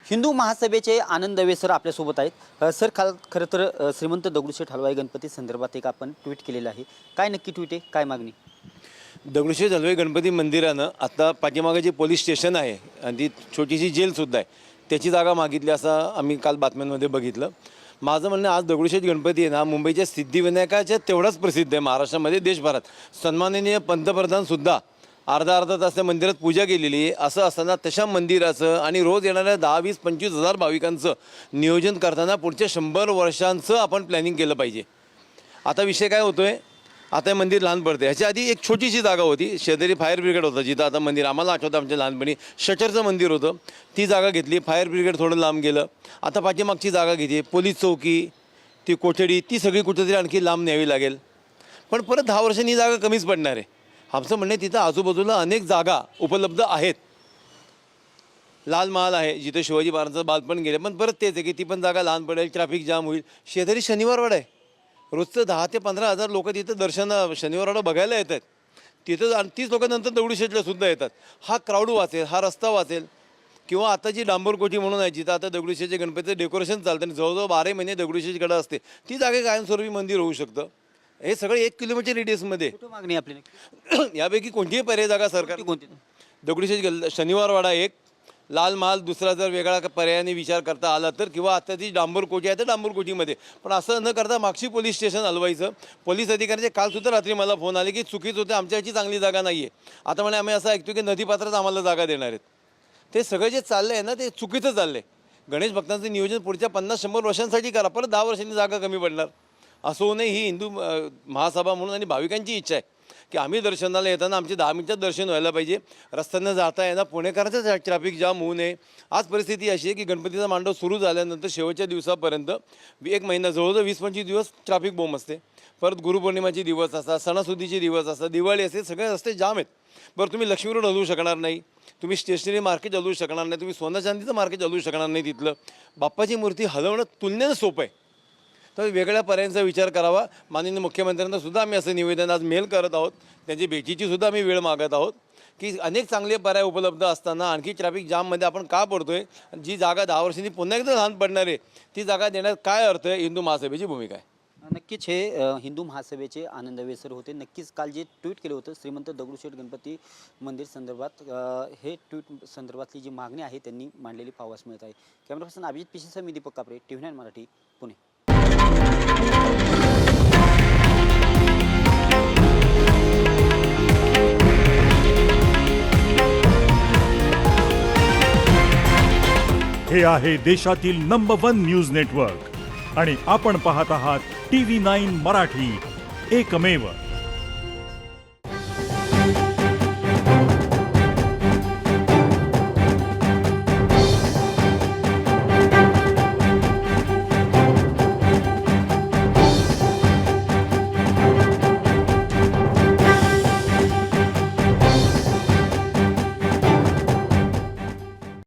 हिंदू महासभेचे आनंद Dave sir आपल्यासोबत आहेत। Sir खरं तर श्रीमंत दगडूशेठ हलवाई गणपती संदर्भात एक आपण ट्विट केलेलं आहे। काय नक्की ट्विट आहे, काय मागणी? दगडूशेठ हलवाई गणपती मंदिरानं आता पाठीमागे जे पोलीस स्टेशन आहे आणि ती छोटीशी जेलसुद्धा आहे त्याची जागा मागितली असं आम्ही काल बातम्यांमध्ये बघितलं। माझं म्हणणं आज दगडूशेठ गणपती आहे ना मुंबईच्या सिद्धिविनायकाच्या तेवढाच प्रसिद्ध आहे महाराष्ट्रामध्ये देशभरात। सन्माननीय पंतप्रधानसुद्धा अर्धा तास त्या मंदिरात पूजा केलेली आहे। असं असताना तशा मंदिराचं आणि रोज येणाऱ्या 10, 20, 25 हजार भाविकांचं नियोजन करताना पुढच्या 100 वर्षांचं आपण प्लॅनिंग केलं पाहिजे। आता विषय काय होतो आहे, आता हे मंदिर लहान पडते। ह्याच्या आधी एक छोटीशी जागा होती, शेजारी फायर ब्रिगेड होतं जिथं आता मंदिर आम्हाला आठवतं आमच्या लहानपणी शटरचं मंदिर होतं, ती जागा घेतली। फायर ब्रिगेड थोडं लांब गेलं, आता पाठीमागची जागा घेतली, पोलीस चौकी, ती कोठडी, ती सगळी कुठेतरी आणखी लांब न्यावी लागेल। पण परत 10 वर्षांनी ही जागा कमीच पडणार आहे। आमचं म्हणणं आहे तिथं आजूबाजूला अनेक जागा उपलब्ध आहेत। लाल महाल आहे जिथे शिवाजी महाराजांचं बालपण गेले, पण परत तेच आहे की ती पण जागा लहान पडेल, ट्रॅफिक जाम होईल। शेजारी शनिवारवाडा आहे, रोजचं 10 ते 15 हजार लोक तिथं शनिवारवाडा बघायला येतात तिथं, आणि 30 लोकांनंतर दगडूशेठला सुद्धा येतात। हा क्राऊड वाचेल, हा रस्ता वाचेल। किंवा आता जी डांबरकोठी म्हणून आहे जिथं आता दगडूशेठचे गणपतीचं डेकोरेशन चालतं आणि जवळजवळ 12 महिने दगडूशेठकडे असते, ती जागा कायमस्वरूपी मंदिर होऊ शकतं। हे सगळं 1 किलोमीटर रेडियसमध्ये। कुठं मागणी आपली नक्की? यापैकी कोणतीही पर्याय जागा सरकार कोणती? दगडूशेठ शनिवारवाडा एक, लाल महाल दुसरा जर वेगळा पर्यायाने विचार करता आला तर, किंवा आता ती डांबरकोठी आहे तर डांबरकोठीमध्ये। पण असं न करता मागची पोलीस स्टेशन हलवायचं। पोलीस अधिकाऱ्यांचे कालसुद्धा रात्री मला फोन आले की चुकीचं होतं, आमच्याची चांगली जागा नाही आहे। आता म्हणे आम्ही असं ऐकतो की नदीपात्रात आम्हाला जागा देणार आहेत। ते सगळं जे चाललं आहे ना ते चुकीचं चाललं आहे। गणेश भक्तांचं नियोजन पुढच्या 50-100 वर्षांसाठी करा, परत 10 वर्षांनी जागा कमी पडणार असं होऊ नये, ही हिंदू महासभा म्हणून आणि भाविकांची इच्छा आहे की आम्ही दर्शनाला येताना आमचे 10 मिनिटात दर्शन व्हायला पाहिजे। रस्त्यानं जाता येणं पुणेकरांचं ट्रॅफिक जाम होऊ नये। आज परिस्थिती अशी आहे की गणपतीचा मांडव सुरू झाल्यानंतर शेवटच्या दिवसापर्यंत 1 महिना जवळजवळ 20-25 दिवस ट्रॅफिक बॉम्ब असते। परत गुरुपौर्णिमाचे दिवस असतात, सणासुदीचे दिवस असतात, दिवाळी असते, सगळे रस्ते जाम आहेत। बरं तुम्ही लक्ष्मी रोड हलवू शकणार नाही, तुम्ही स्टेशनरी मार्केट हलवू शकणार नाही, तुम्ही सोनं चांदीचं मार्केट हलवू शकणार नाही। तिथलं बाप्पाची मूर्ती हलवणं तुलनेनं सोपं आहे, तर वेगळ्या पर्यायांचा विचार करावा। माननीय मुख्यमंत्र्यांना सुद्धा आम्ही असं निवेदन आज मेल करत आहोत, त्यांची भेटीची सुद्धा आम्ही वेळ मागत आहोत की अनेक चांगले पर्याय उपलब्ध असताना आणखी ट्रॅफिक जाममध्ये आपण का पडतोय? जी जागा 10 वर्षांनी पुन्हा एकदा लहान पडणार आहे ती जागा देण्यात काय अर्थ आहे? हिंदू महासभेची भूमिका आहे। नक्कीच हे हिंदू महासभेचे आनंद दवे सर होते। नक्कीच काल जे ट्विट केलं होतं श्रीमंत दगडूशेठ गणपती मंदिर संदर्भात, हे ट्विट संदर्भातली जी मागणी आहे त्यांनी मांडलेली पाहावयास मिळत आहे। कॅमेरा पर्सन अभिजित पिशेसह मी दीपक कापरे, TV9 मराठी, पुणे। हे आहे देशातील नंबर 1 न्यूज नेटवर्क आणि आपण पाहत आहात TV9 मराठी, एकमेव।